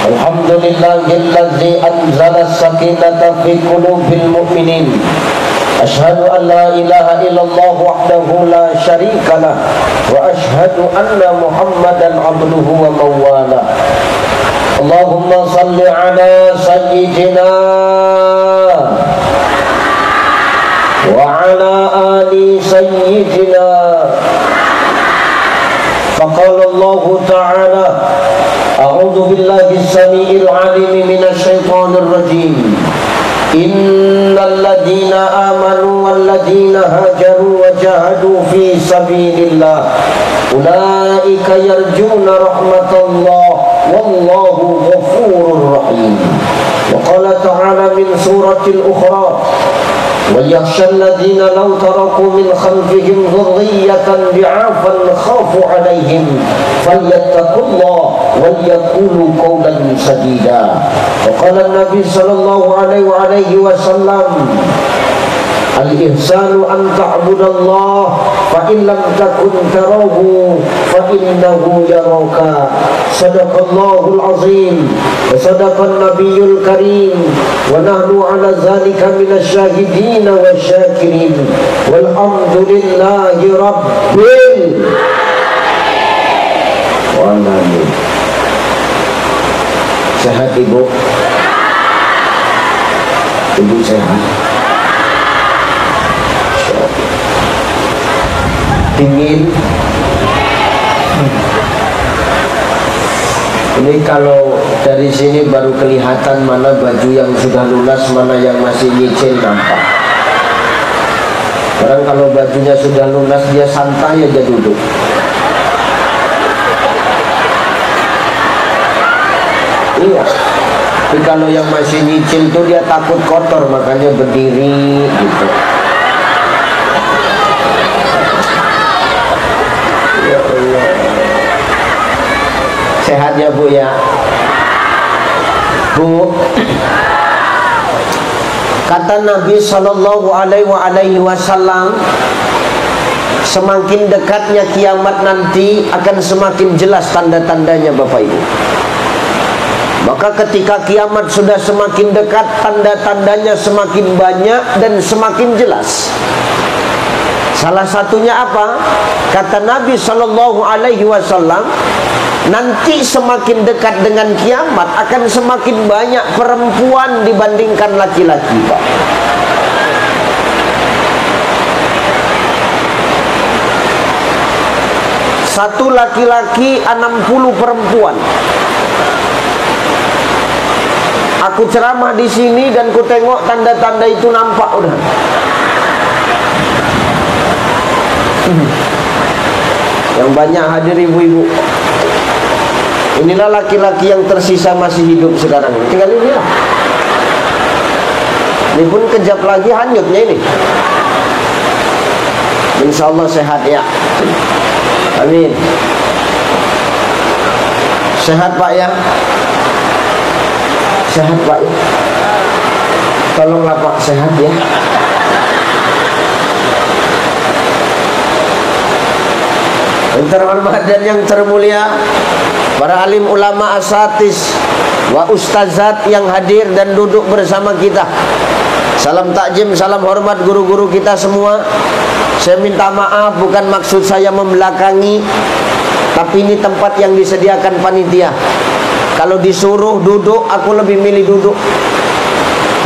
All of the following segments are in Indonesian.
Alhamdulillahillazi anzala as-sakinata fi qulubil mu'minin. Ashhadu an la ilaha illallah wahdahu la syarika lah wa ashhadu anna Muhammadan abduhu wa mawwala. Allahumma salli ala sayyidina wa ala ali sayyidina. Faqala Allah ta'ala a'udzu billahi as-sami'il 'alim minasy syaithanir rajim. Innal ladzina amanu wal ladzina hajaru wa jahadu fi sabilillah ulaika yarjuna rahmatallah wallahu ghafurur rahim. Wa qala ta'ala min suratil ukhra وَيَخْشَى الَّذِينَ لَوْ تَرَكُوا مِنْ خَلْفِهِمْ ذُرِّيَّةً ضِعَافًا خَافُوا عَلَيْهِمْ فَلْيَتَّقُوا اللَّهَ وَلْيَقُولُوا قَوْلًا سَدِيدًا. وقال النبي صلى الله عليه وسلم al-ihsanu an ta'budallah fa in lam takun tarahu fa innahu yaraka. Sadaqallahul azim wa sadaqan nabiyyul karim wa nahnu ala zalika minasyahidin wa syakirin walhamdulillahi rabbil alamin. Sehat ibu? Ibu sehat? Dingin. Ini kalau dari sini baru kelihatan mana baju yang sudah lunas, mana yang masih nyicil nampak. Orang kalau bajunya sudah lunas dia santai aja duduk. Iya. Tapi kalau yang masih nyicil tuh dia takut kotor, makanya berdiri gitu. Sehat ya Bu ya. Bu, kata Nabi Sallallahu Alaihi Wasallam, semakin dekatnya kiamat nanti akan semakin jelas tanda-tandanya Bapak Ibu. Maka ketika kiamat sudah semakin dekat, tanda-tandanya semakin banyak dan semakin jelas. Salah satunya apa? Kata Nabi Sallallahu Alaihi Wasallam, nanti semakin dekat dengan kiamat akan semakin banyak perempuan dibandingkan laki-laki, Pak. Satu laki-laki 60 perempuan. Aku ceramah di sini dan ku tengok tanda-tanda itu nampak udah. Yang banyak hadir ibu-ibu. Inilah laki-laki yang tersisa masih hidup sekarang. Tinggal ini lah. Ini pun kejap lagi hanyutnya ini. Insya Allah sehat ya. Amin. Sehat Pak ya. Sehat Pak ya. Tolonglah Pak sehat ya. Yang terhormat dan yang termulia, para alim ulama asatis wa ustazat yang hadir dan duduk bersama kita. Salam takjim, salam hormat guru-guru kita semua. Saya minta maaf, bukan maksud saya membelakangi, tapi ini tempat yang disediakan panitia. Kalau disuruh duduk, aku lebih milih duduk.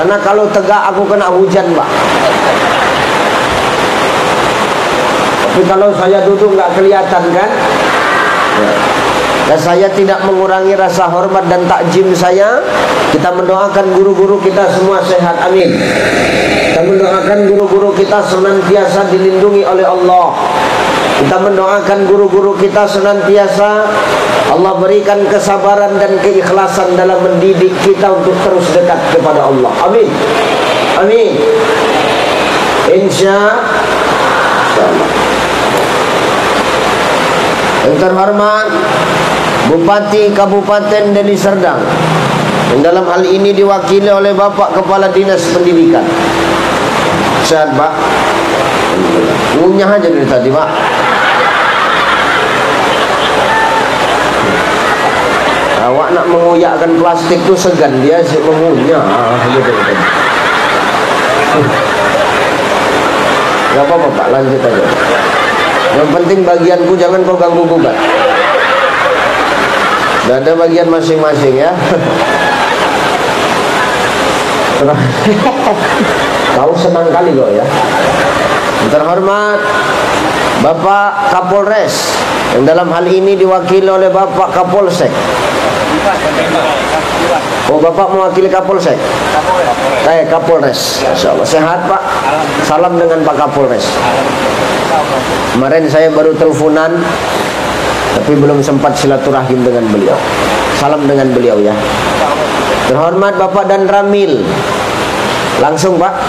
Karena kalau tegak aku kena hujan, Pak. Tapi kalau saya duduk nggak kelihatan kan? Dan saya tidak mengurangi rasa hormat dan takjim saya. Kita mendoakan guru-guru kita semua sehat, amin. Kita mendoakan guru-guru kita senantiasa dilindungi oleh Allah. Kita mendoakan guru-guru kita senantiasa Allah berikan kesabaran dan keikhlasan dalam mendidik kita untuk terus dekat kepada Allah, amin. Amin. Insya Allah. Yang terhormat Bupati Kabupaten Deli Serdang, yang dalam hal ini diwakili oleh Bapak Kepala Dinas Pendidikan. Sehat Pak? Ngunyah aja dari tadi Pak. Awak nak mengoyakkan plastik tuh segan, dia sih mengunyah gitu. Gak apa-apa Pak, lanjut aja. Yang penting bagianku jangan kau ganggu gugat. Dan ada bagian masing-masing ya. Kau senang kali kok ya. Terhormat Bapak Kapolres, yang dalam hal ini diwakili oleh Bapak Kapolsek. Oh, Bapak mewakili Kapolsek? Kapolres. Masya Allah. Sehat Pak? Salam dengan Pak Kapolres. Kemarin saya baru teleponan, tapi belum sempat silaturahim dengan beliau. Salam dengan beliau ya. Terhormat Bapak Dan Ramil. Langsung Pak.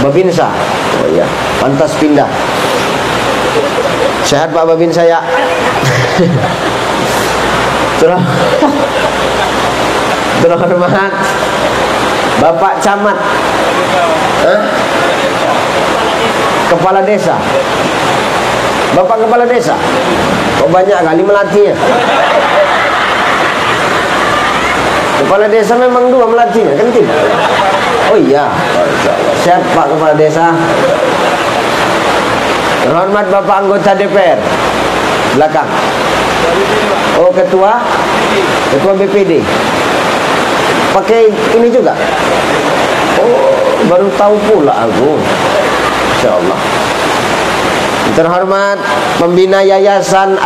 Babinsa. Oh iya, pantas pindah. Sehat Pak Babinsa ya. Terhormat Bapak Camat. Kepala Desa. Bapak Kepala Desa. Kok banyak kali melatihnya? Kepala Desa memang 2 melatihnya, kan tidak? Oh iya. Siap Pak Kepala Desa. Terhormat Bapak anggota DPR. Belakang. Oh, ketua BPD. Pakai ini juga. Oh, baru tahu pula aku. Insyaallah. Terhormat pembina Yayasan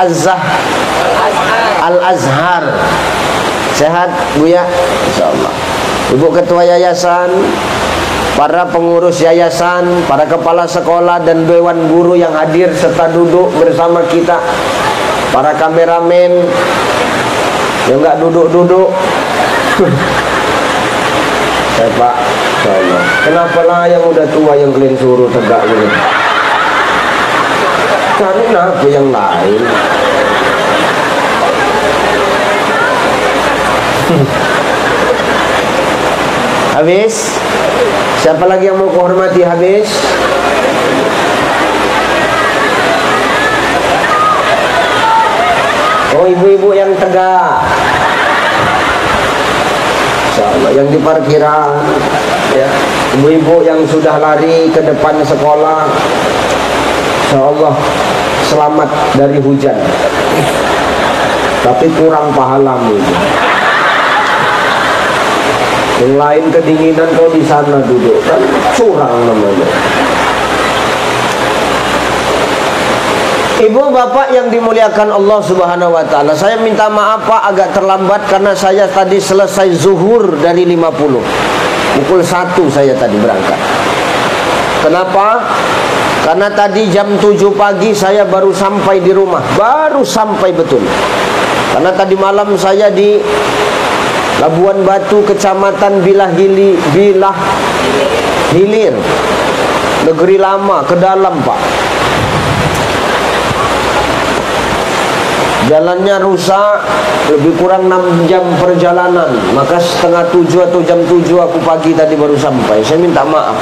Al-Azhar. Sehat Bu ya? Insyaallah. Ibu ketua yayasan, para pengurus yayasan, para kepala sekolah dan dewan guru yang hadir serta duduk bersama kita, para kameramen yang nggak duduk-duduk. Saya Pak, insyaallah. Kenapa lah yang udah tua yang kalian suruh tegak gitu? Cari apa yang lain? Habis? Siapa lagi yang mau kehormati habis? Oh, ibu-ibu yang tegak. Insyaallah, yang di parkiran ya. Ibu-ibu yang sudah lari ke depan sekolah, insyaallah selamat dari hujan. Tapi kurang pahalamu. Yang lain kedinginan, kau di sana duduk, kan curang namanya. Ibu bapak yang dimuliakan Allah Subhanahu wa taala, saya minta maaf Pak agak terlambat karena saya tadi selesai zuhur dari 50. Pukul 1 saya tadi berangkat. Kenapa? Karena tadi jam 7 pagi saya baru sampai di rumah, baru sampai betul. Karena tadi malam saya di Labuan Batu, Kecamatan Bilah Hilir, Negeri Lama, ke dalam Pak. Jalannya rusak, lebih kurang 6 jam perjalanan. Maka setengah 7 atau jam 7 aku pagi tadi baru sampai. Saya minta maaf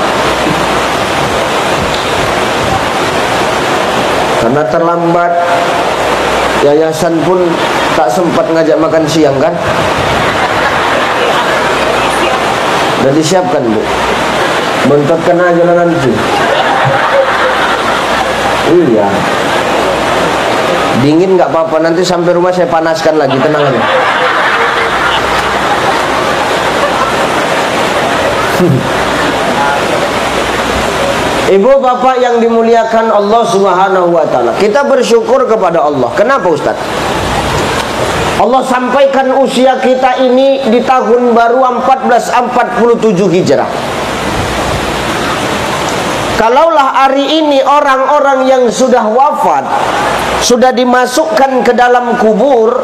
karena terlambat. Yayasan pun tak sempat ngajak makan siang kan. Udah disiapkan Bu, bentuk kena jalan nanti. Iya, dingin nggak apa-apa, nanti sampai rumah saya panaskan lagi, tenang aja. Ibu bapak yang dimuliakan Allah Subhanahu wa taala, kita bersyukur kepada Allah. Kenapa Ustaz? Allah sampaikan usia kita ini di tahun baru 1447 Hijrah. Kalaulah hari ini orang-orang yang sudah wafat, sudah dimasukkan ke dalam kubur,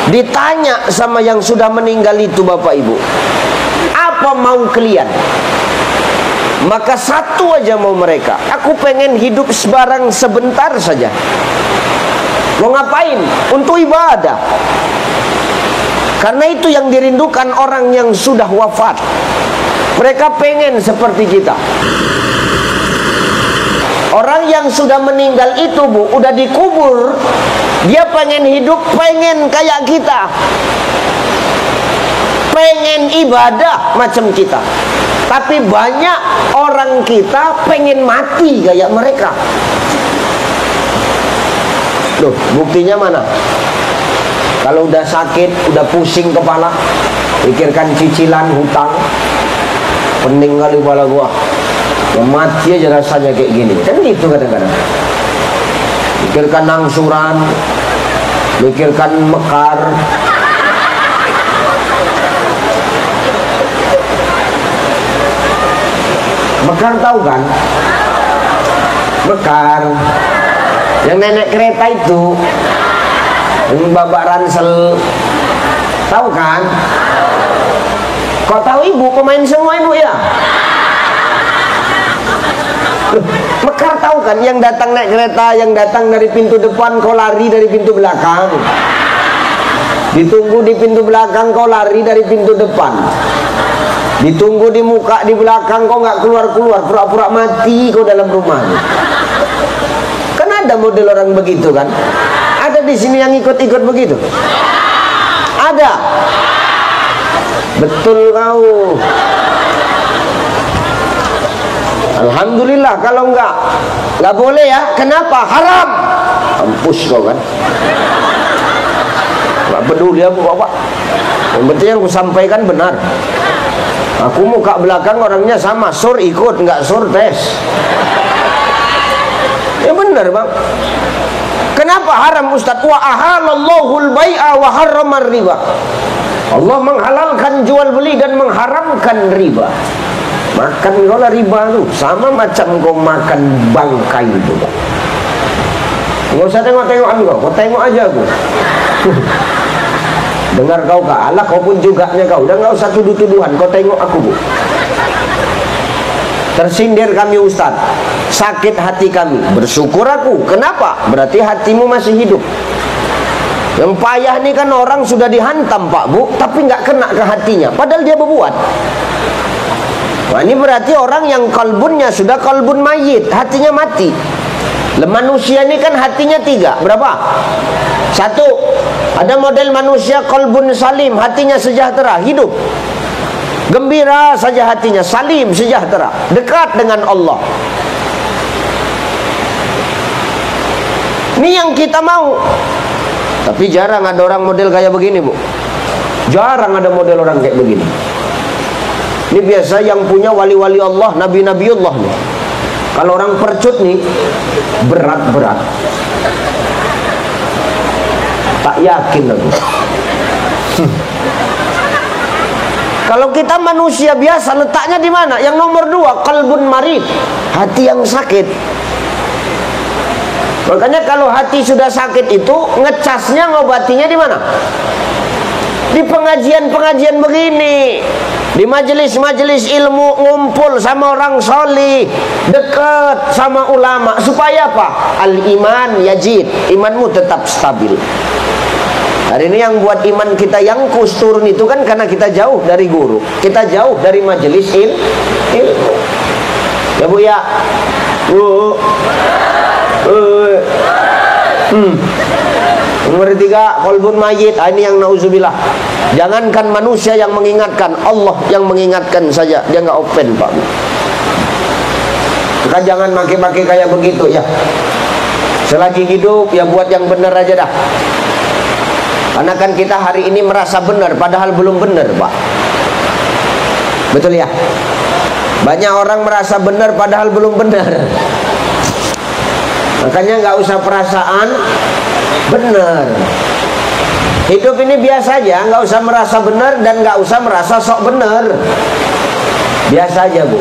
ditanya sama yang sudah meninggal itu, Bapak Ibu, apa mau kalian? Maka satu aja mau mereka, aku pengen hidup sebarang sebentar saja. Mau ngapain? Untuk ibadah. Karena itu yang dirindukan orang yang sudah wafat. Mereka pengen seperti kita. Orang yang sudah meninggal itu Bu, udah dikubur, Dia pengen hidup, pengen kayak kita, pengen ibadah macam kita. Tapi banyak orang kita pengen mati kayak mereka. Loh, buktinya mana? Kalau udah sakit, udah pusing kepala, pikirkan cicilan hutang, pening kali kepala gua, mati aja rasanya kayak gini. Kan gitu kadang-kadang. Pikirkan angsuran, pikirkan mekar. Mekar tahu kan? Mekar yang nenek kereta itu, yang babak ransel, tahu kan? Kok tahu ibu? Pemain semua ibu ya? Mekar tahu kan? Yang datang naik kereta, yang datang dari pintu depan, kau lari dari pintu belakang. Ditunggu di pintu belakang, kau lari dari pintu depan. Ditunggu di muka di belakang, kau nggak keluar-keluar, pura-pura mati kau dalam rumah. Kan ada model orang begitu kan? Ada di sini yang ikut-ikut begitu? Ada. Betul kau. Alhamdulillah kalau nggak boleh ya. Kenapa? Haram. Kampus kau kan? Nggak peduli aku bapak. Yang penting yang aku sampaikan benar. Aku muka belakang orangnya sama, sur ikut, nggak sur tes. Ya benar bang. Kenapa haram Ustaz? Wa ahalallahul bai'a wa harramar riba. Allah menghalalkan jual beli dan mengharamkan riba. Makan kalau riba tuh sama macam kau makan bangkai itu bang. Nggak usah tengok-tengokan kau tengok aja aku. Dengar kau kak, Allah kau pun juganya kau. Udah nggak usah tuduh-tuduhan, kau tengok aku bu. Tersindir kami Ustaz, sakit hati kami. Bersyukur aku. Kenapa? Berarti hatimu masih hidup. Yang payah nih kan orang sudah dihantam pak bu, tapi nggak kena ke hatinya. Padahal dia berbuat. Nah ini berarti orang yang kalbunnya sudah kalbun mayit, hatinya mati. Manusia ini kan hatinya tiga. Berapa? Satu, ada model manusia kalbun salim, hatinya sejahtera, hidup. Gembira saja hatinya, salim, sejahtera, dekat dengan Allah. Ini yang kita mau. Tapi jarang ada orang model kayak begini bu. Jarang ada model orang kayak begini. Ini biasa yang punya wali-wali Allah, nabi-nabi Allah nih. Kalau orang percut nih berat-berat. Tak yakin aku. Kalau kita manusia biasa letaknya di mana? Yang nomor dua, qalbun marid, hati yang sakit. Makanya kalau hati sudah sakit itu ngecasnya ngobatinya di mana? Di pengajian-pengajian begini, di majelis-majelis ilmu, ngumpul sama orang solih, dekat sama ulama. Supaya apa? Al-iman yajid, imanmu tetap stabil. Hari ini yang buat iman kita yang turun itu kan karena kita jauh dari guru, kita jauh dari majelis ilmu. Ya bu ya. Nomor tiga, qalbun mayit. Ini yang nauzubillah. Jangankan manusia yang mengingatkan, Allah yang mengingatkan saja dia nggak open pak. Maka jangan pakai-pakai kayak begitu ya. Selagi hidup ya buat yang benar aja dah. Karena kan kita hari ini merasa benar padahal belum benar pak. Betul ya? Banyak orang merasa benar padahal belum benar. Makanya nggak usah perasaan benar. Hidup ini biasa aja, nggak usah merasa benar dan nggak usah merasa sok benar. Biasa aja bu,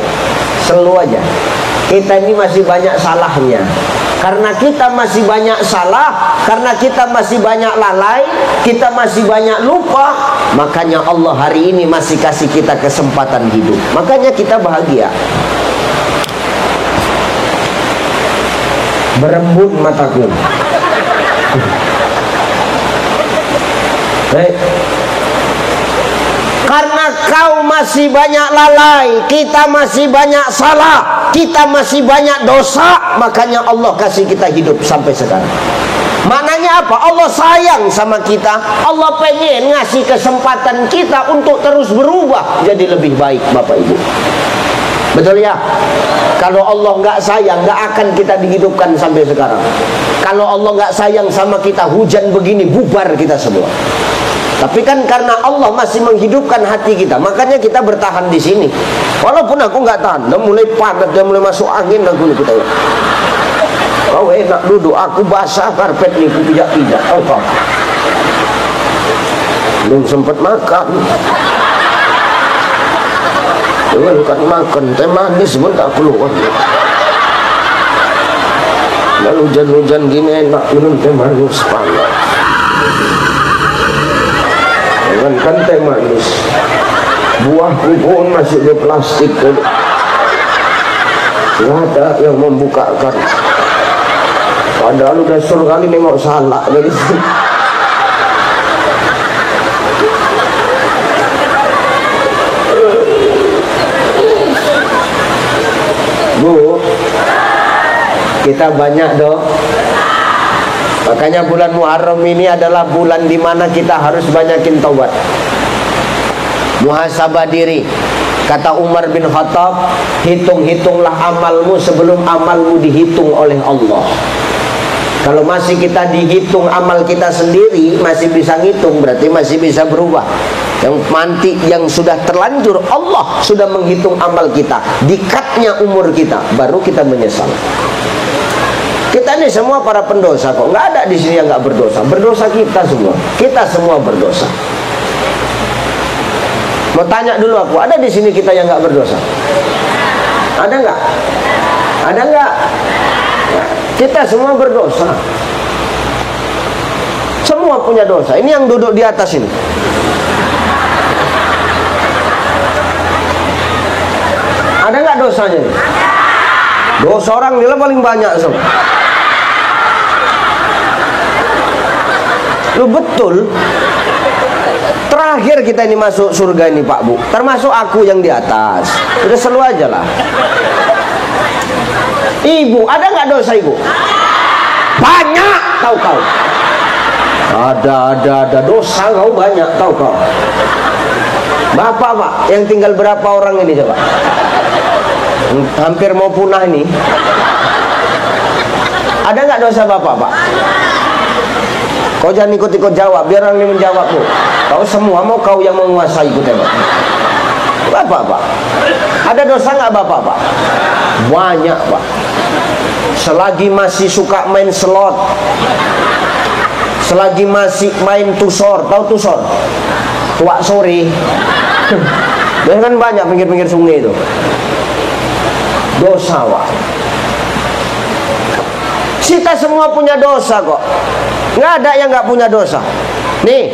selu aja. Kita ini masih banyak salahnya. Karena kita masih banyak salah, karena kita masih banyak lalai, kita masih banyak lupa, makanya Allah hari ini masih kasih kita kesempatan hidup. Makanya kita bahagia. Berembun mataku. Karena kau masih banyak lalai, kita masih banyak salah, kita masih banyak dosa, makanya Allah kasih kita hidup sampai sekarang. Maknanya apa? Allah sayang sama kita. Allah pengen ngasih kesempatan kita untuk terus berubah jadi lebih baik, Bapak Ibu. Betul ya? Kalau Allah nggak sayang, nggak akan kita dihidupkan sampai sekarang. Kalau Allah nggak sayang sama kita, hujan begini, bubar kita semua. Tapi kan karena Allah masih menghidupkan hati kita, makanya kita bertahan di sini. Walaupun aku nggak tahan, udah mulai panas, udah mulai masuk angin, aku nih kita. Kau enak duduk, aku basah karpet nih, aku pijak-pijak. Oh, kau belum sempat makan. Bukan makan, teh manis pun tak keluar. Dan hujan-hujan gini enak minum teh manis panas. Kan teh manis, buah pun masih di plastik. Nggak ada yang membukakan. Padahal udah suruh kali nengok salah dari sini. Bu, kita banyak doh. Makanya bulan Muharram ini adalah bulan di mana kita harus banyakin taubat, muhasabah diri. Kata Umar bin Khattab, hitung-hitunglah amalmu sebelum amalmu dihitung oleh Allah. Kalau masih kita dihitung amal kita sendiri, masih bisa ngitung, berarti masih bisa berubah. Yang mati, yang sudah terlanjur, Allah sudah menghitung amal kita, dikatnya umur kita, baru kita menyesal. Kita ini semua para pendosa kok, nggak ada di sini yang nggak berdosa. Berdosa kita semua, kita semua berdosa. Mau tanya dulu aku, ada di sini kita yang nggak berdosa? Ada nggak? Ada nggak? Kita semua berdosa. Semua punya dosa. Ini yang duduk di atas ini. Ada nggak dosanya? Dosa orang nilai paling banyak so. Lu betul. Terakhir kita ini masuk surga ini Pak Bu, termasuk aku yang di atas. Udah selalu aja lah. Ibu, ada nggak dosa ibu? Banyak, tahu kau? Ada dosa kau banyak, tahu kau? Bapak Pak, yang tinggal berapa orang ini coba? Hampir mau punah ini. Ada nggak dosa Bapak Pak? Kau jangan ikut-ikut jawab, biar orang ini menjawab Bu. Kau semua mau kau yang menguasai ikut tembak. Bapak Pak, ada dosa nggak Bapak Pak? Banyak Pak. Selagi masih suka main slot, selagi masih main tusor, tahu tusor? Tuak sore. Dan kan banyak pinggir-pinggir sungai itu. Dosa Pak. Kita semua punya dosa kok. Nggak ada yang nggak punya dosa. Nih,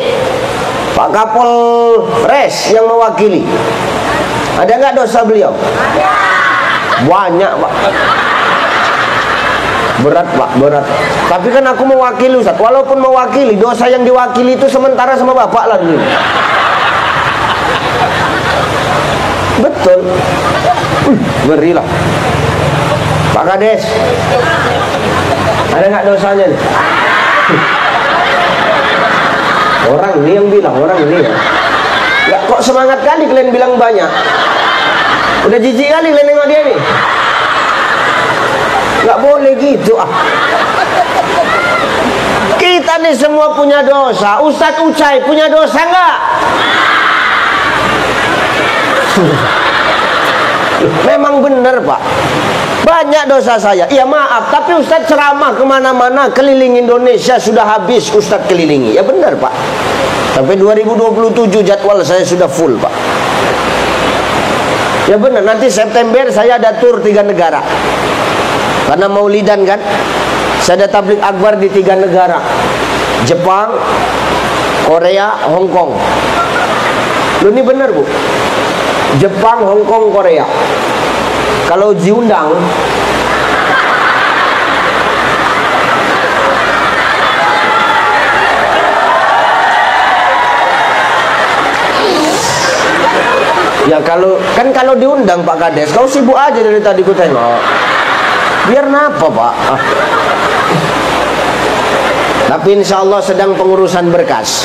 Pak Kapolres yang mewakili, ada nggak dosa beliau? Banyak Pak. Berat Pak, berat. Tapi kan aku mewakili Ustaz. Walaupun mewakili, dosa yang diwakili itu sementara sama Bapak lah dulu. Betul. Ngeri lah. Pak Kades, ada nggak dosanya nih? Orang ini yang bilang, orang ini ya. Nggak, kok semangat kali kalian bilang banyak. Udah jijik kali kalian nengok dia nih. Nggak boleh gitu ah. Kita nih semua punya dosa. Ustadz Ucai punya dosa nggak? Memang benar Pak, banyak dosa saya. Iya maaf, tapi Ustadz ceramah kemana-mana, keliling Indonesia sudah habis Ustadz kelilingi. Ya benar Pak. Sampai 2027 jadwal saya sudah full Pak. Ya benar, nanti September saya ada tur 3 negara. Karena maulidan kan, saya ada tabligh akbar di 3 negara: Jepang, Korea, Hong Kong. Loh ini benar Bu, Jepang, Hong Kong, Korea. Kalau diundang, ya kalau diundang Pak Kades, kau sibuk aja dari tadi ku tengok. Biar napa Pak? Tapi insya Allah sedang pengurusan berkas.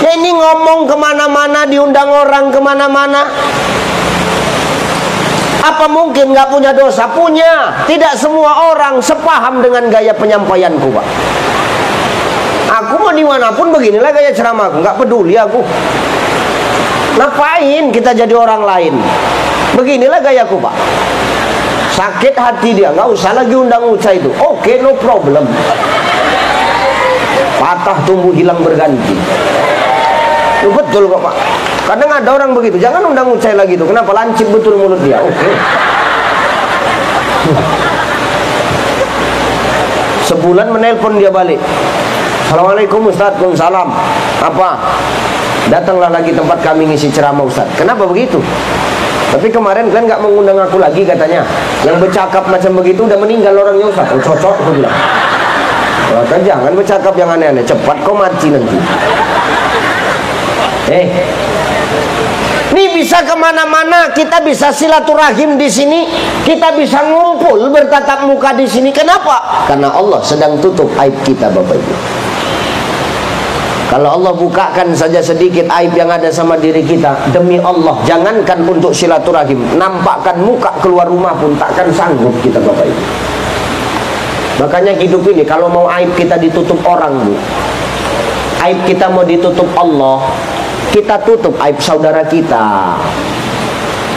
Ya ini ngomong kemana-mana, diundang orang kemana-mana. Apa mungkin nggak punya dosa? Punya. Tidak semua orang sepaham dengan gaya penyampaianku, Pak. Aku mau dimanapun beginilah gaya ceramahku, nggak peduli aku. Ngapain kita jadi orang lain? Beginilah gayaku, Pak. Sakit hati dia, nggak usah lagi undang Uca itu. Oke, no problem. Patah tumbuh hilang berganti. Betul kok, Pak. Kadang ada orang begitu, jangan undang Ucai lagi tuh. Kenapa? Lancip betul mulut dia. Oke. Sebulan menelpon dia balik. Assalamualaikum Ustaz. Waalaikumsalam. Apa? Datanglah lagi tempat kami ngisi ceramah Ustaz. Kenapa begitu? Tapi kemarin kan nggak mengundang aku lagi katanya. Yang bercakap macam begitu udah meninggal orangnya Ustaz. Oh, cocok aku bilang. Maka jangan bercakap yang aneh-aneh. Cepat kau mati nanti. Ini bisa kemana-mana, kita bisa silaturahim di sini, kita bisa ngumpul bertatap muka di sini. Kenapa? Karena Allah sedang tutup aib kita, Bapak Ibu. Kalau Allah bukakan saja sedikit aib yang ada sama diri kita, demi Allah, jangankan untuk silaturahim, nampakkan muka keluar rumah pun takkan sanggup kita, Bapak Ibu. Makanya hidup ini kalau mau aib kita ditutup orang, Bu, aib kita mau ditutup Allah, kita tutup aib saudara kita.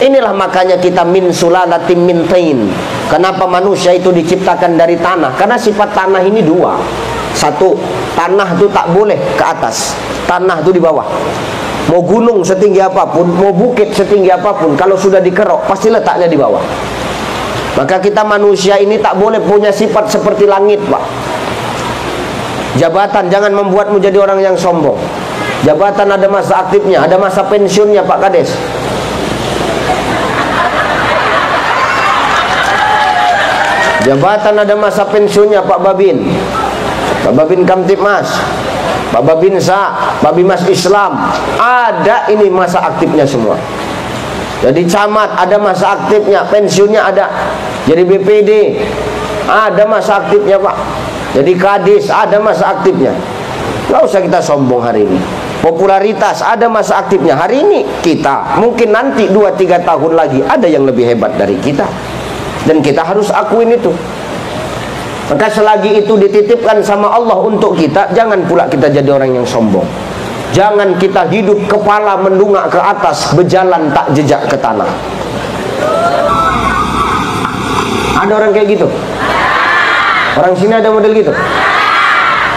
Inilah makanya kita min sulalatin min tain. Kenapa manusia itu diciptakan dari tanah? Karena sifat tanah ini dua. Satu, tanah itu tak boleh ke atas, tanah itu di bawah. Mau gunung setinggi apapun, mau bukit setinggi apapun, kalau sudah dikerok pasti letaknya di bawah. Maka kita manusia ini tak boleh punya sifat seperti langit, Pak. Jabatan jangan membuatmu jadi orang yang sombong. Jabatan ada masa aktifnya, ada masa pensiunnya, Pak Kades. Jabatan ada masa pensiunnya, Pak Babin. Pak Babin Kamtipmas, Pak Babin Sa, Pak Bimas Islam. Ada ini masa aktifnya semua. Jadi camat ada masa aktifnya, pensiunnya ada. Jadi BPD ada masa aktifnya, Pak. Jadi kadis ada masa aktifnya. Nggak usah kita sombong hari ini. Popularitas ada masa aktifnya. Hari ini kita, mungkin nanti 2-3 tahun lagi ada yang lebih hebat dari kita. Dan kita harus akuin itu. Maka selagi itu dititipkan sama Allah untuk kita, jangan pula kita jadi orang yang sombong. Jangan kita hidup kepala mendungak ke atas, berjalan tak jejak ke tanah. Ada orang kayak gitu? Orang sini ada model gitu?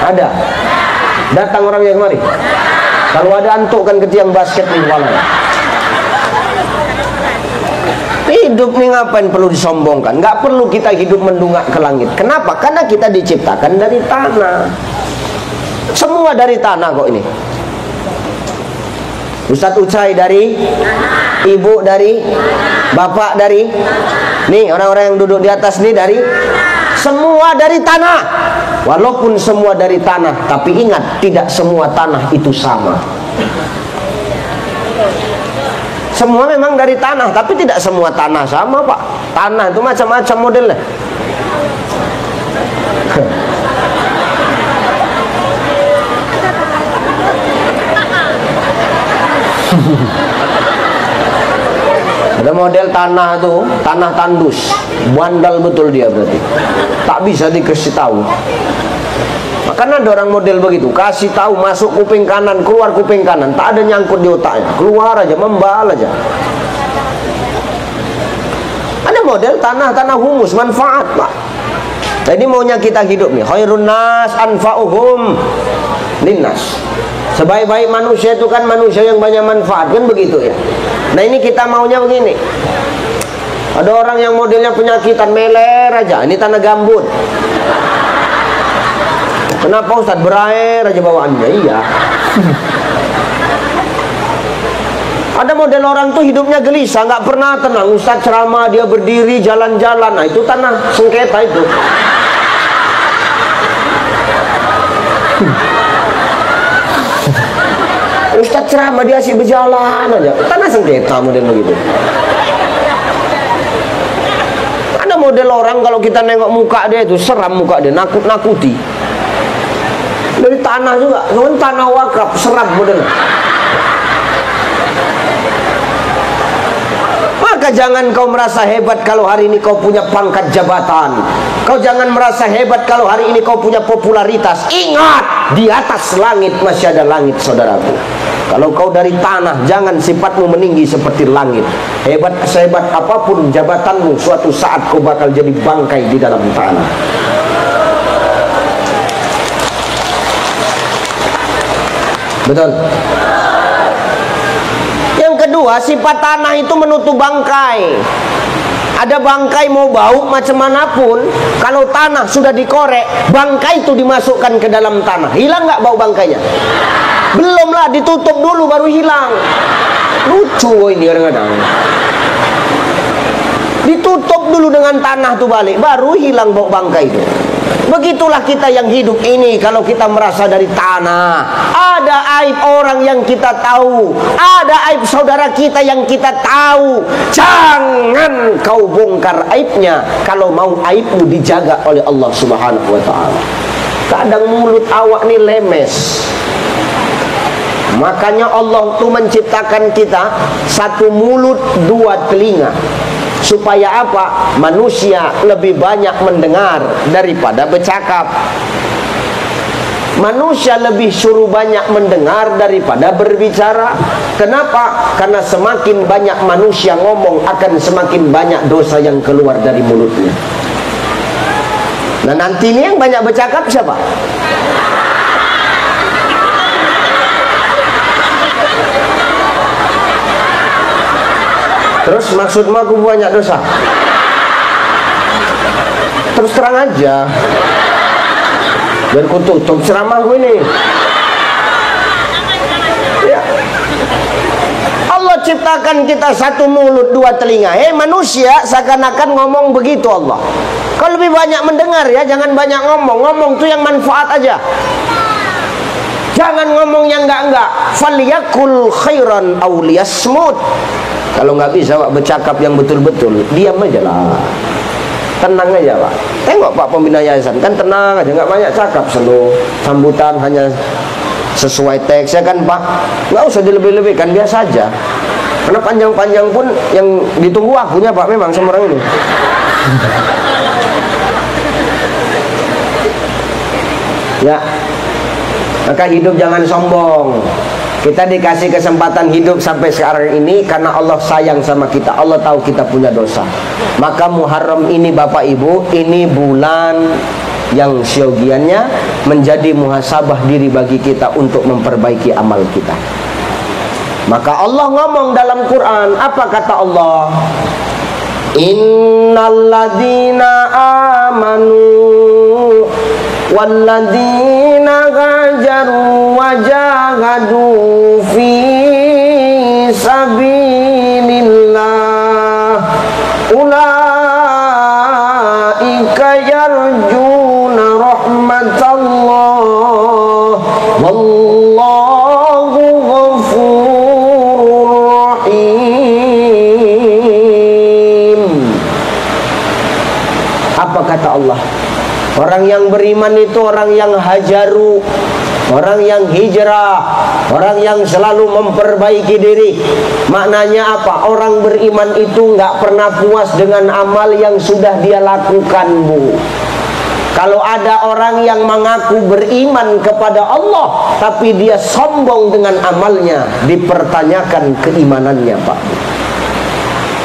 Ada. Datang orang yang kemari. Kalau ada antukkan ke tiang basket di kepala. Hidup nih ngapain perlu disombongkan? Nggak perlu kita hidup mendungak ke langit. Kenapa? Karena kita diciptakan dari tanah. Semua dari tanah kok ini. Ustadz Ucai dari, ibu dari, bapak dari, nih orang-orang yang duduk di atas nih dari, semua dari tanah. Walaupun semua dari tanah, tapi ingat, tidak semua tanah itu sama. Semua memang dari tanah, tapi tidak semua tanah sama, Pak. Tanah itu macam-macam modelnya. Ada model tanah tuh, tanah tandus, bandal betul dia berarti. Tak bisa dikasih tahu. Makanya ada orang model begitu, kasih tahu masuk kuping kanan, keluar kuping kanan, tak ada nyangkut di otaknya, keluar aja, membal aja. Ada model tanah humus, manfaat, Pak. Jadi maunya kita hidup nih, khairun nas anfa'uhum linnas. Sebaik-baik manusia itu kan manusia yang banyak manfaat, kan begitu ya. Nah ini kita maunya begini. Ada orang yang modelnya penyakitan, meler aja, ini tanah gambut. Kenapa Ustadz? Berair aja bawaannya. Iya. Ada model orang tuh hidupnya gelisah, nggak pernah tenang. Ustadz ceramah, dia berdiri jalan-jalan. Nah itu tanah sengketa itu. Ustadz ceramah, dia asik berjalan aja. Tanah sengketa model begitu. Ada model model orang kalau kita nengok muka dia itu seram, muka dia nakut-nakuti. Dari tanah juga, cuman tanah wakaf seram modelnya. Maka jangan kau merasa hebat kalau hari ini kau punya pangkat jabatan. Kau jangan merasa hebat kalau hari ini kau punya popularitas. Ingat, di atas langit masih ada langit, saudaraku. Kalau kau dari tanah, jangan sifatmu meninggi seperti langit. Hebat sehebat apapun jabatanmu, suatu saat kau bakal jadi bangkai di dalam tanah. Betul. Yang kedua, sifat tanah itu menutup bangkai. Ada bangkai mau bau macam manapun, kalau tanah sudah dikorek, bangkai itu dimasukkan ke dalam tanah. Hilang nggak bau bangkainya? Belumlah, ditutup dulu baru hilang. Lucu ini kadang-kadang. Ditutup dulu dengan tanah tuh balik, baru hilang bau bangkai itu. Begitulah kita yang hidup ini. Kalau kita merasa dari tanah, ada aib orang yang kita tahu, ada aib saudara kita yang kita tahu, jangan kau bongkar aibnya kalau mau aibmu dijaga oleh Allah Subhanahu wa ta'ala. Kadang mulut awak nih lemes. Makanya Allah tuh menciptakan kita satu mulut dua telinga. Supaya apa? Manusia lebih banyak mendengar daripada bercakap. Manusia lebih suruh banyak mendengar daripada berbicara. Kenapa? Karena semakin banyak manusia ngomong, akan semakin banyak dosa yang keluar dari mulutnya. Nah nanti ini yang banyak bercakap siapa? Terus maksudmu aku banyak dosa? Terus terang aja, biar ku tutup ceramahku ini. Ya. Allah ciptakan kita satu mulut dua telinga. Manusia seakan-akan ngomong begitu Allah. Kalau lebih banyak mendengar ya, jangan banyak ngomong. Ngomong tuh yang manfaat aja. Jangan ngomong yang enggak-enggak. Falyakul khairan aw liyasmut. Kalau nggak bisa Pak bercakap yang betul-betul, diam aja lah, tenang aja Pak. Tengok Pak pembina yayasan kan tenang aja, nggak banyak cakap, slow, sambutan hanya sesuai teks ya kan Pak. Nggak usah dilebih-lebihkan, biasa aja. Karena panjang-panjang pun yang ditunggu akunya Pak, memang sama orang ini. Ya, maka hidup jangan sombong. Kita dikasih kesempatan hidup sampai sekarang ini karena Allah sayang sama kita. Allah tahu kita punya dosa. Maka Muharram ini Bapak Ibu, ini bulan yang siogiannya menjadi muhasabah diri bagi kita untuk memperbaiki amal kita. Maka Allah ngomong dalam Quran, apa kata Allah? Innalladzina amanu walladzina hajaru wajahadu fi sabilillah ulaika yarjuna rahmatallah wallahu ghafurur rahim. Apa kata Allah? Orang yang beriman itu orang yang hajaru, orang yang hijrah, orang yang selalu memperbaiki diri. Maknanya apa? Orang beriman itu nggak pernah puas dengan amal yang sudah dia lakukan, Bu. Kalau ada orang yang mengaku beriman kepada Allah, tapi dia sombong dengan amalnya, dipertanyakan keimanannya, Pak.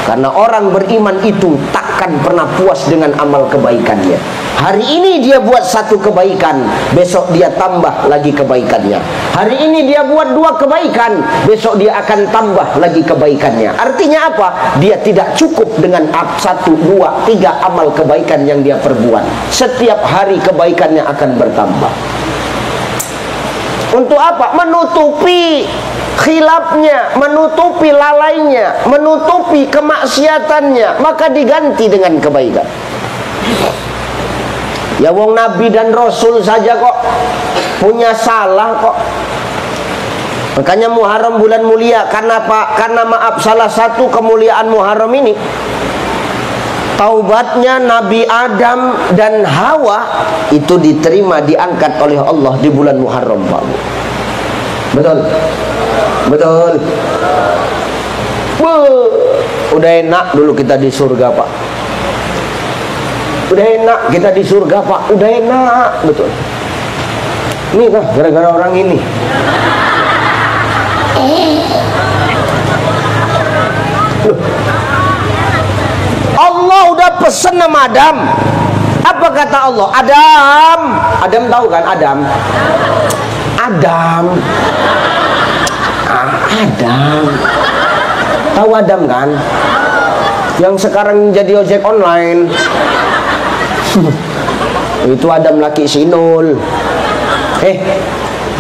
Karena orang beriman itu takkan pernah puas dengan amal kebaikannya. Hari ini dia buat satu kebaikan, besok dia tambah lagi kebaikannya. Hari ini dia buat dua kebaikan, besok dia akan tambah lagi kebaikannya. Artinya apa? Dia tidak cukup dengan 1, 2, 3 amal kebaikan yang dia perbuat. Setiap hari kebaikannya akan bertambah. Untuk apa? Menutupi khilafnya, menutupi lalainya, menutupi kemaksiatannya, maka diganti dengan kebaikan. Ya wong Nabi dan Rasul saja kok punya salah kok. Makanya Muharram bulan mulia. Karena apa? Karena maaf, salah satu kemuliaan Muharram ini, taubatnya Nabi Adam dan Hawa itu diterima, diangkat oleh Allah di bulan Muharram, Pak. Betul? Betul. Udah enak dulu kita di surga, Pak. Udah enak kita di surga, Pak. Udah enak, betul. Ini kah gara-gara orang ini? Allah udah pesen nama Adam. Apa kata Allah? Adam. Adam tahu kan Adam? Adam. Adam. Tahu Adam kan? Yang sekarang jadi ojek online. Itu Adam laki Sinul.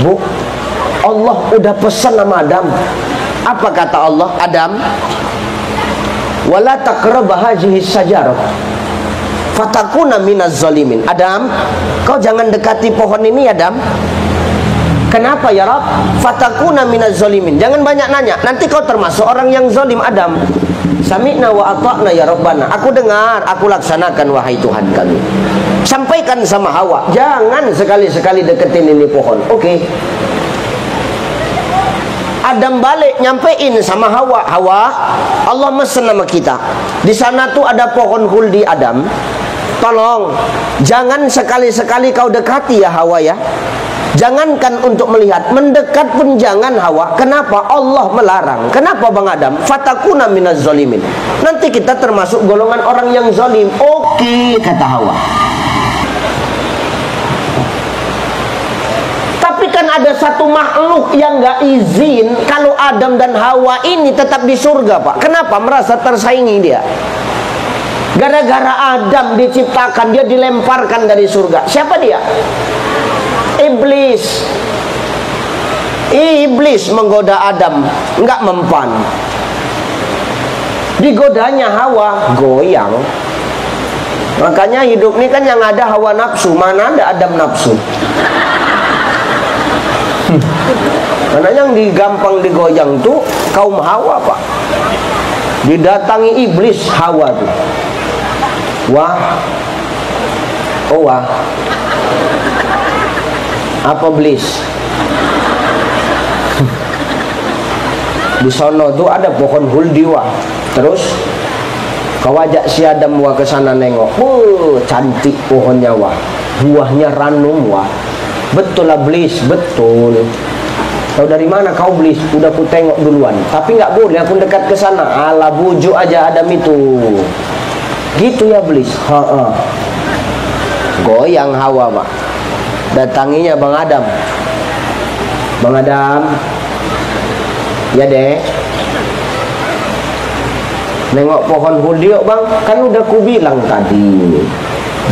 Bu, Allah udah pesan nama Adam. Apa kata Allah? Adam, wala taqrab hadhihi syajarah fatakuna minaz zalimin. Adam, kau jangan dekati pohon ini, Adam. Kenapa ya Rabb? Fatakuna minaz zalimin. Jangan banyak nanya, nanti kau termasuk orang yang zalim, Adam. Sami'na wa ata'na ya Rabbana. Aku dengar, aku laksanakan wahai Tuhan kami. Sampaikan sama Hawa, jangan sekali-sekali deketin ini pohon. Oke. Adam balik nyampein sama Hawa. Hawa, Allah mesen nama kita. Di sana tuh ada pohon huldi, Adam. Tolong, jangan sekali-sekali kau dekati ya Hawa ya. Jangankan untuk melihat, mendekat pun jangan Hawa. Kenapa? Allah melarang. Kenapa Bang Adam? Fatakuna minaz zalimin. Nanti kita termasuk golongan orang yang zalim. Oke, kata Hawa. Tapi kan ada satu makhluk yang gak izin kalau Adam dan Hawa ini tetap di surga, Pak. Kenapa? Merasa tersaingi dia. Gara-gara Adam diciptakan, dia dilemparkan dari surga. Siapa dia? Iblis. Iblis menggoda Adam, nggak mempan. Digodanya Hawa, goyang. Makanya hidup ini kan yang ada hawa nafsu, mana ada Adam nafsu. Karena yang digampang digoyang tuh kaum Hawa, Pak. Didatangi iblis Hawa tuh. Wah. Oh wah. Apa iblis? Di sono tuh ada pohon huldi wah. Terus kau ajak si Adam wah ke sana nengok. Cantik pohonnya wah. Buahnya ranum wah. Betul lah iblis, betul. Tahu dari mana kau iblis? Udah ku tengok duluan. Tapi nggak boleh aku dekat ke sana. Ala bujuk aja Adam itu. Gitu ya iblis. Goyang Hawa, Pak. Datanginya Bang Adam. Bang Adam, ya dek, nengok pohon huldi yuk Bang. Kan udah ku bilang tadi,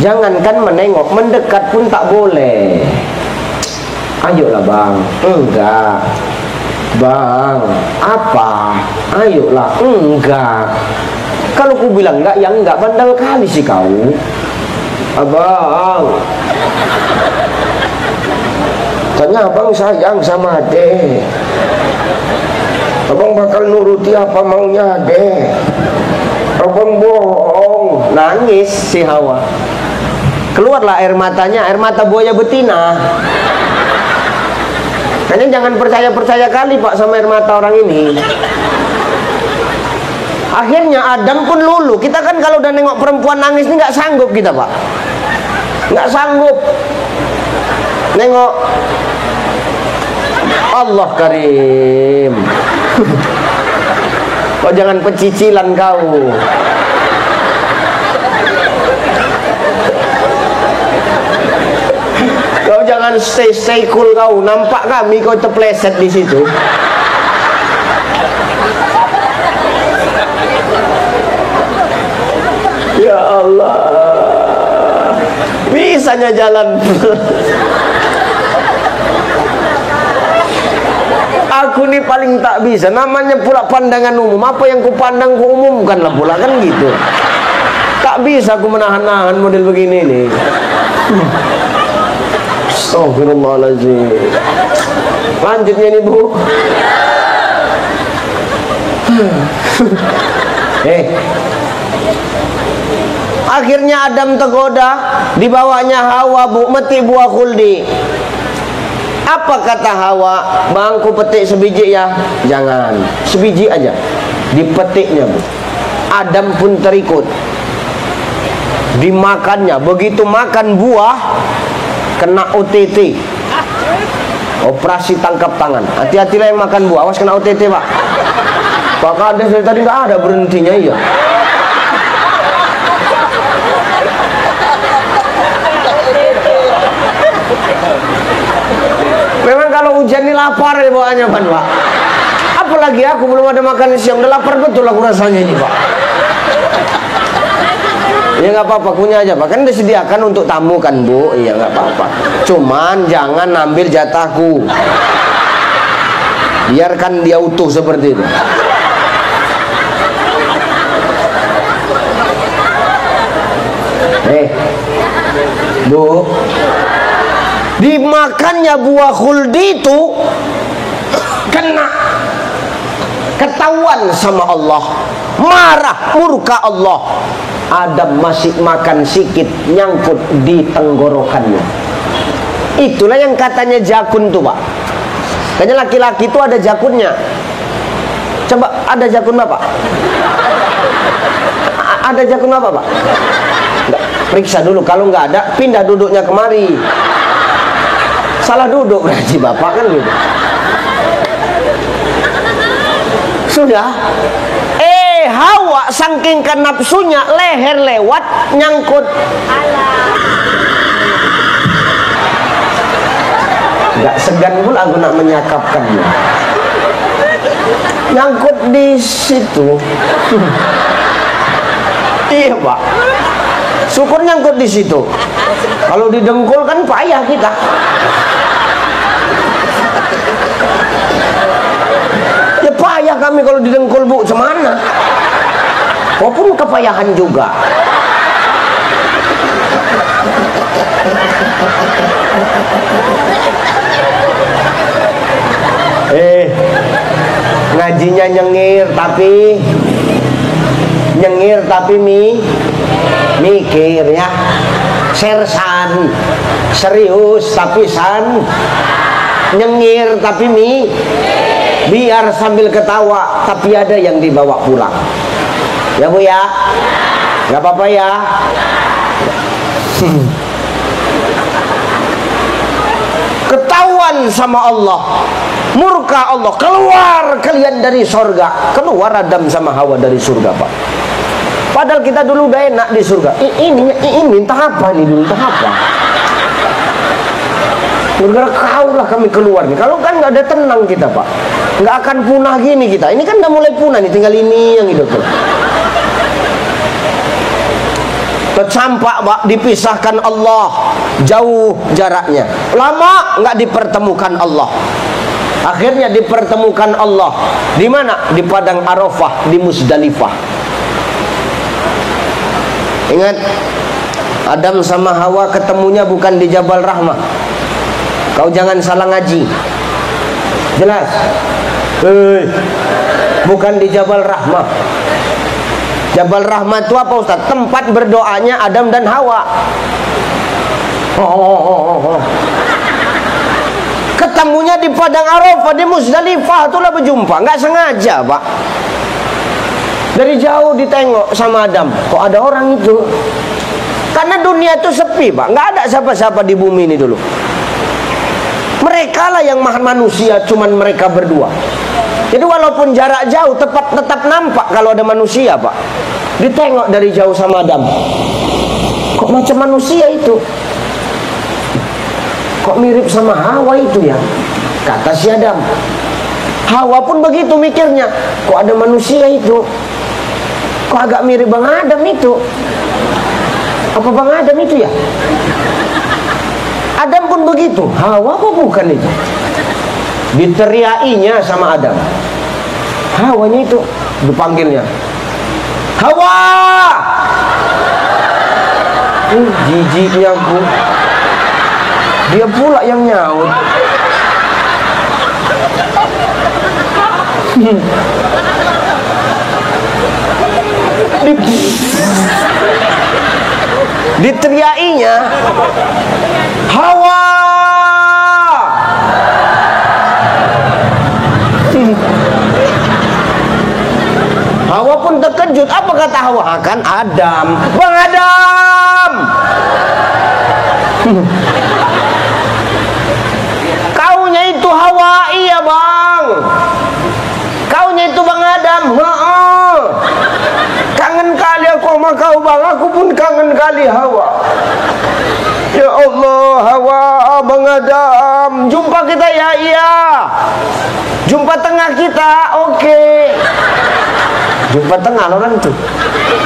jangankan menengok, mendekat pun tak boleh. Ayolah Bang. Enggak Bang. Apa? Ayolah. Enggak. Kalau ku bilang enggak, yang enggak, bandel kali sih kau. Abang, tanya abang sayang sama adek. Abang bakal nuruti apa maunya adek. Abang bohong. Nangis si Hawa. Keluarlah air matanya, air mata buaya betina. Kayaknya jangan percaya-percaya kali Pak sama air mata orang ini. Akhirnya Adam pun lulu. Kita kan kalau udah nengok perempuan nangis ini nggak sanggup kita, Pak. Nggak sanggup. Nengok. Allah Karim. Kok jangan pecicilan kau. Kau jangan stay cool kau. Nampak kami kau terpleset di situ. Ya Allah, bisanya jalan. Aku nih paling tak bisa. Namanya pula pandangan umum. Apa yang ku pandang ku umumkanlah pula, kan gitu. Tak bisa aku menahan-nahan model begini nih. Astagfirullahaladzim. Lanjutnya nih Bu. Akhirnya Adam tergoda, dibawanya Hawa meti buah khuldi. Apa kata Hawa? Bang, ku petik sebiji ya. Jangan, sebiji aja. Dipetiknya, Bu. Adam pun terikut. Dimakannya. Begitu makan buah, kena OTT, operasi tangkap tangan. Hati-hatilah yang makan buah, awas kena OTT, Pak. Pak Kades dari tadi nggak ada berhentinya, iya. Memang kalau hujan ini lapar ya bawaannya, Pak. Apalagi aku belum ada makan siang, udah lapar betul aku rasanya ini, Pak. Ya nggak apa-apa, punya aja, Pak. Kan disediakan untuk tamu kan, Bu. Iya nggak apa-apa. Cuman jangan ambil jatahku. Biarkan dia utuh seperti itu. Bu, dimakannya buah khuldi itu kena ketahuan sama Allah, marah murka Allah. Adam masih makan sikit, nyangkut di tenggorokannya. Itulah yang katanya jakun tuh, Pak. Kayaknya laki-laki itu ada jakunnya. Coba, ada jakun Bapak? Ada jakun Bapak, Pak? Nggak, periksa dulu. Kalau nggak ada, pindah duduknya kemari. Salah duduk berarti Bapak kan gitu. Sudah. Hawa saking ke nafsunya, leher lewat nyangkut. Nggak segan pula aku nak menyakapkannya. Nyangkut di situ. Iya, Pak. Syukur nyangkut di situ. Kalau di dengkul kan payah kita. Ya payah kami kalau di dengkul, Bu. Cemana? Walaupun kepayahan juga. Ngajinya nyengir tapi mikir ya. Sersan serius tapi nyengir tapi biar sambil ketawa tapi ada yang dibawa pulang. Ya Bu ya, nggak apa-apa ya. Ketahuan sama Allah, murka Allah, keluar kalian dari surga. Keluar Adam sama Hawa dari surga, Pak. Padahal kita dulu udah enak di surga. Ini entah apa nih dulu, entah apa. Gara-gara kau lah kami keluar nih. Kalau kan nggak ada tenang kita, Pak. Nggak akan punah gini kita. Ini kan udah mulai punah nih, tinggal ini yang hidup tuh. Tercampak, Pak, dipisahkan Allah, jauh jaraknya, lama nggak dipertemukan Allah. Akhirnya dipertemukan Allah di mana? Di padang Arafah, di Musdalifah. Ingat, Adam sama Hawa ketemunya bukan di Jabal Rahmah. Kau jangan salah ngaji. Jelas? Bukan di Jabal Rahmah. Jabal Rahmah itu apa, Ustaz? Tempat berdoanya Adam dan Hawa. Ketemunya di padang Arafah, di Musdalifah, itulah berjumpa. Nggak sengaja, Pak. Dari jauh ditengok sama Adam, kok ada orang itu? Karena dunia itu sepi, Pak. Nggak ada siapa-siapa di bumi ini dulu. Mereka lah yang manusia, cuman mereka berdua. Jadi walaupun jarak jauh tetap nampak kalau ada manusia, Pak. Ditengok dari jauh sama Adam. Kok macam manusia itu? Kok mirip sama Hawa itu ya? Kata si Adam. Hawa pun begitu mikirnya. Kok ada manusia itu? Kok agak mirip Bang Adam itu? Apa Bang Adam itu ya? Adam pun begitu. Hawa kok bukan itu? Diteriainya sama Adam. Hawanya itu dipanggilnya, Hawa. Jijiknya aku. Dia pula yang nyaut. Diteriainya Hawa. Hawa pun terkejut. Apa kata Hawa? Kan Adam. Bang Adam, kaunya itu Hawa. Iya bang, kaunya itu Bang Adam. Kangen kali aku sama kau bang. Aku pun kangen kali Hawa. Ya Allah, Hawa, Bang Adam, jumpa kita ya. Iya, jumpa tengah kita. Oke. Jumpa tengah orang tuh.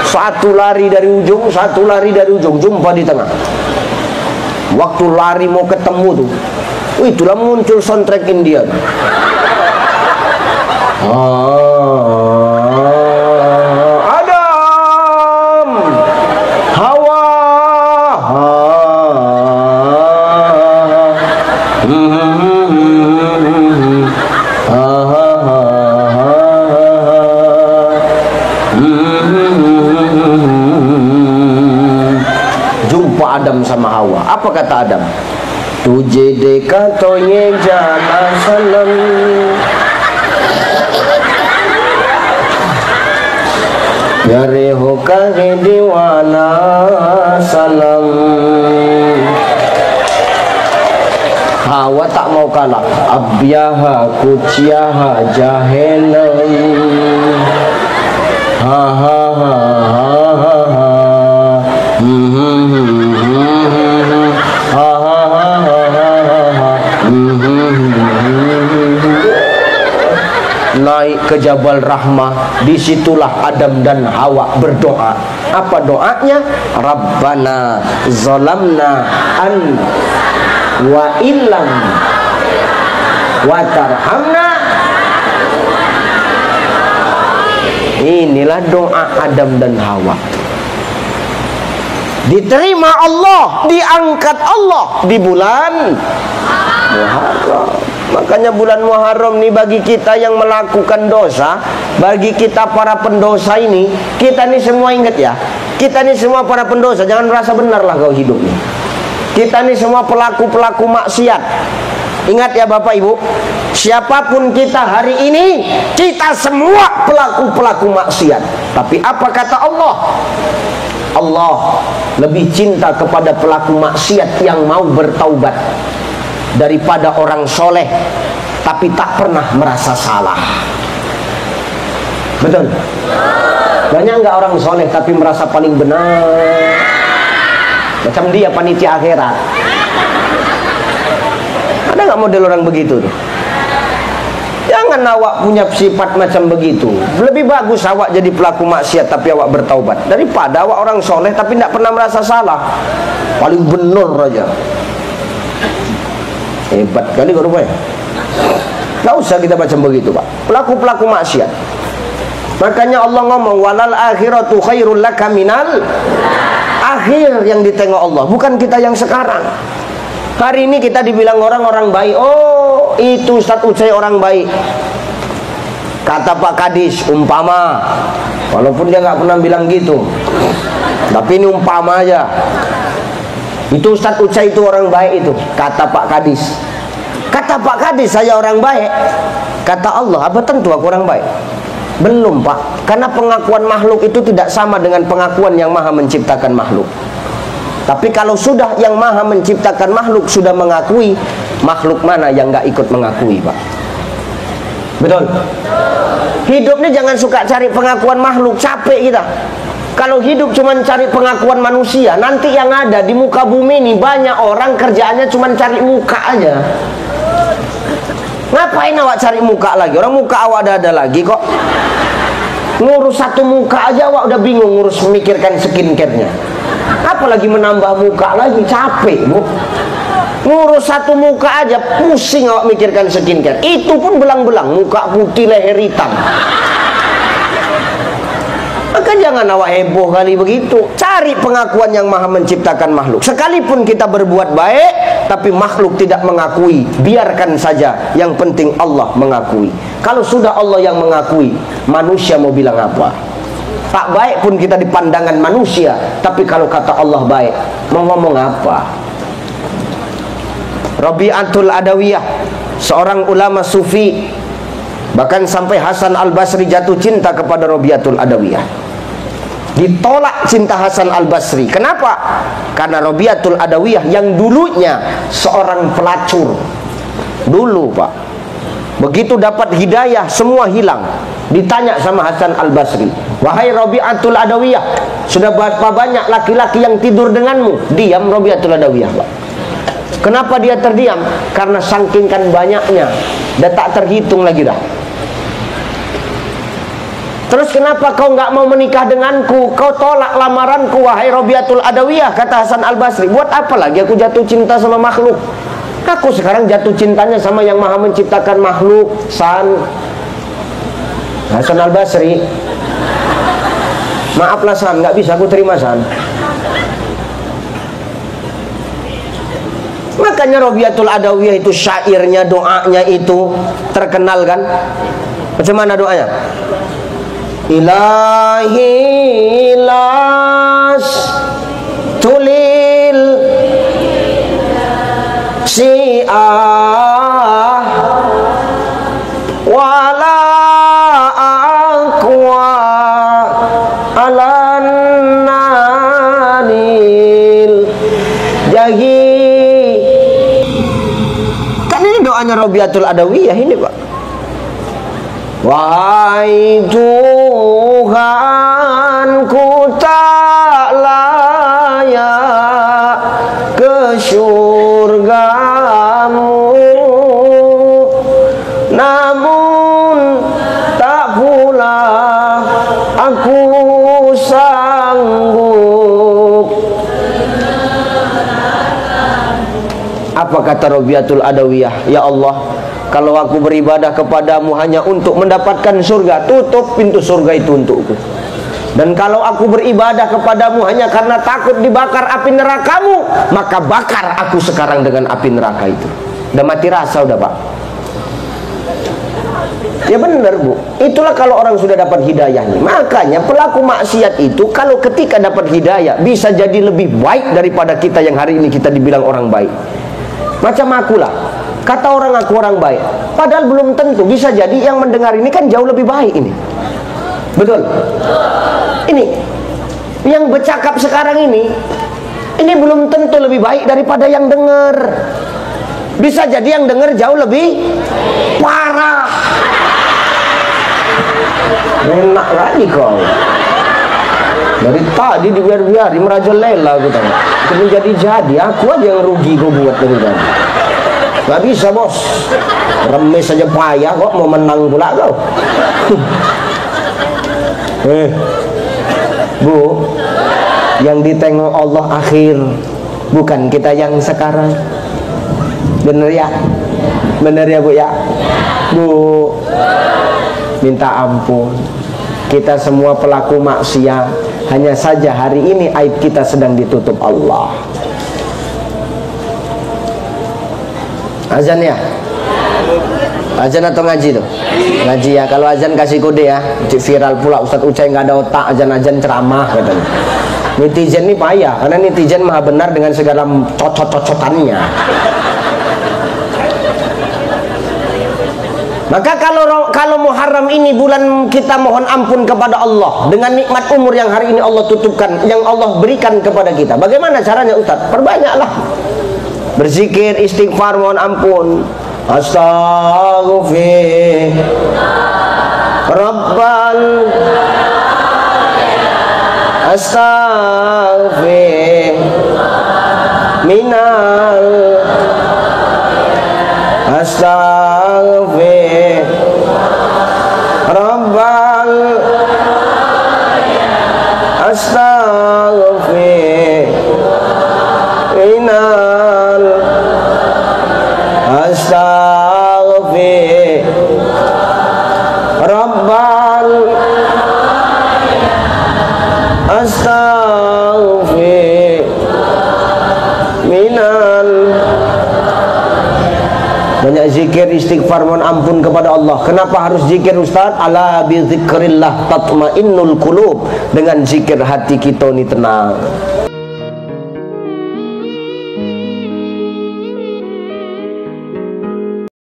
Satu lari dari ujung, satu lari dari ujung, jumpa di tengah. Waktu lari mau ketemu tuh, itulah muncul soundtrack India. Adam, Hawa, jumpa Adam sama Hawa. Apa kata Adam? Tujhe dekha to ye jana sanam, yare ho kahe diwana sanam. Hawa tak mau kalah. Abyaha kuciyaha jahenam. Ha ha ha ha ha. Naik ke Jabal Rahmah. Disitulah Adam dan Hawa berdoa. Apa doanya? Rabbana zalamna an wa illam wa tarhamna. Inilah doa Adam dan Hawa. Diterima Allah, diangkat Allah di bulan Muharram. Makanya bulan Muharram ini bagi kita yang melakukan dosa, bagi kita para pendosa ini, kita ini semua ingat ya, kita ini semua para pendosa. Jangan merasa benar lah kau hidup nih. Kita ini semua pelaku-pelaku maksiat. Ingat ya Bapak Ibu, siapapun kita hari ini, kita semua pelaku-pelaku maksiat. Tapi apa kata Allah? Allah lebih cinta kepada pelaku maksiat yang mau bertaubat daripada orang soleh tapi tak pernah merasa salah. Betul? Banyak nggak orang soleh tapi merasa paling benar? Macam dia panitia akhirat. Ada nggak model orang begitu tuh? Jangan awak punya sifat macam begitu. Lebih bagus awak jadi pelaku maksiat tapi awak bertaubat daripada awak orang soleh tapi tidak pernah merasa salah. Paling benar aja. Hebat kali kau rupanya. Nggak usah kita macam begitu Pak. Pelaku-pelaku maksiat. Makanya Allah ngomong walal akhiratu khairul laka minal akhir. Yang ditengok Allah, bukan kita yang sekarang. Hari ini kita dibilang orang-orang baik. Oh, itu Ustaz Ucai orang baik. Kata Pak Kadis, umpama. Walaupun dia nggak pernah bilang gitu, tapi ini umpama aja. Itu Ustaz Ucai itu orang baik itu. Kata Pak Kadis. Kata Pak Kadis saya orang baik. Kata Allah, apa tentu aku orang baik? Belum Pak. Karena pengakuan makhluk itu tidak sama dengan pengakuan yang maha menciptakan makhluk. Tapi kalau sudah yang maha menciptakan makhluk sudah mengakui, makhluk mana yang nggak ikut mengakui Pak? Betul? Hidup ini jangan suka cari pengakuan makhluk, capek kita. Kalau hidup cuma cari pengakuan manusia, nanti yang ada di muka bumi ini banyak orang kerjaannya cuma cari muka aja. Ngapain awak cari muka lagi? Orang muka awak ada lagi kok. Ngurus satu muka aja awak udah bingung ngurus memikirkan skincare-nya. Apalagi menambah muka lagi, capek Bu. Ngurus satu muka aja pusing awak mikirkan skincare. Itu pun belang-belang, muka putih leher hitam. Maka jangan awak heboh kali begitu. Cari pengakuan yang maha menciptakan makhluk. Sekalipun kita berbuat baik tapi makhluk tidak mengakui, biarkan saja. Yang penting Allah mengakui. Kalau sudah Allah yang mengakui, manusia mau bilang apa? tak baik pun kita di pandangan manusia, tapi kalau kata Allah baik, mau ngomong apa? Rabi'atul Adawiyah, seorang ulama sufi, bahkan sampai Hasan Al-Basri jatuh cinta kepada Rabi'atul Adawiyah. Ditolak cinta Hasan Al-Basri. Kenapa? Karena Rabi'atul Adawiyah yang dulunya seorang pelacur. Dulu, Pak. Begitu dapat hidayah, semua hilang. Ditanya sama Hasan Al-Basri, wahai Rabi'atul Adawiyah, sudah berapa banyak laki-laki yang tidur denganmu? Diam Rabi'atul Adawiyah, Pak. Kenapa dia terdiam? Karena saking kan banyaknya, dah tak terhitung lagi dah. Terus kenapa kau nggak mau menikah denganku? Kau tolak lamaranku, wahai Rabi'atul Adawiyah, kata Hasan Al-Basri. Buat apa lagi aku jatuh cinta sama makhluk? Aku sekarang jatuh cintanya sama yang maha menciptakan makhluk. Hasan Al-Basri, maaflah San, nggak bisa aku terima San. Makanya Rabi'atul Adawiyah itu syairnya, doanya itu terkenal kan? Macam mana doanya? Ilahi las tulil si'ah wala aqwa alan nanil jahi. Kan ini doanya Rabi'atul Adawiyah ini, Pak. Wahai Tuhan, ku tak layak ke surgamu, namun tak pula aku sanggup. Apa kata Rabi'atul Adawiyah? Ya Allah, kalau aku beribadah kepadamu hanya untuk mendapatkan surga, tutup pintu surga itu untukku. Dan kalau aku beribadah kepadamu hanya karena takut dibakar api nerakamu, maka bakar aku sekarang dengan api neraka itu. Udah mati rasa udah, Pak. Ya benar, Bu. Itulah kalau orang sudah dapat hidayah nih. Makanya pelaku maksiat itu kalau ketika dapat hidayah bisa jadi lebih baik daripada kita yang hari ini kita dibilang orang baik. Macam akulah. Kata orang aku orang baik, padahal belum tentu. Bisa jadi yang mendengar ini kan jauh lebih baik ini. Betul? Ini yang bercakap sekarang ini belum tentu lebih baik daripada yang dengar. Bisa jadi yang dengar jauh lebih parah. Enak lagi kau. Dari tadi dibiar-biari merajalela aku tahu. Itu jadi aku aja yang rugi kau buat dari tadi. Gak bisa, bos. Remes saja payah kok, mau menang pula kau. Bu, yang ditengok Allah akhir, bukan kita yang sekarang. Bener ya? Bener ya, Bu ya? Bu, minta ampun. Kita semua pelaku maksiat. Hanya saja hari ini aib kita sedang ditutup Allah. Azan ya? Azan atau ngaji tuh? Ngaji ya. Kalau azan kasih kode ya. Viral pula Ustadz Ucai nggak ada otak, azan-azan ceramah katanya. Netizen ini payah, karena netizen maha benar dengan segala cocot-cocotannya. Maka kalau Muharram ini bulan kita mohon ampun kepada Allah dengan nikmat umur yang hari ini Allah tutupkan, yang Allah berikan kepada kita. Bagaimana caranya, Ustadz? Perbanyaklah berzikir, istighfar, mohon ampun. Astaghfir Rabbal Astaghfir Minal Astaghfir Rabbal Astaghfir Minal Astaghfir Rabbal Astaghfir Minal. Banyak zikir, istighfar, mohon ampun kepada Allah. Kenapa harus zikir Ustaz? Ala bi zikrillah tatmainnul qulub. Dengan zikir hati kita ini tenang.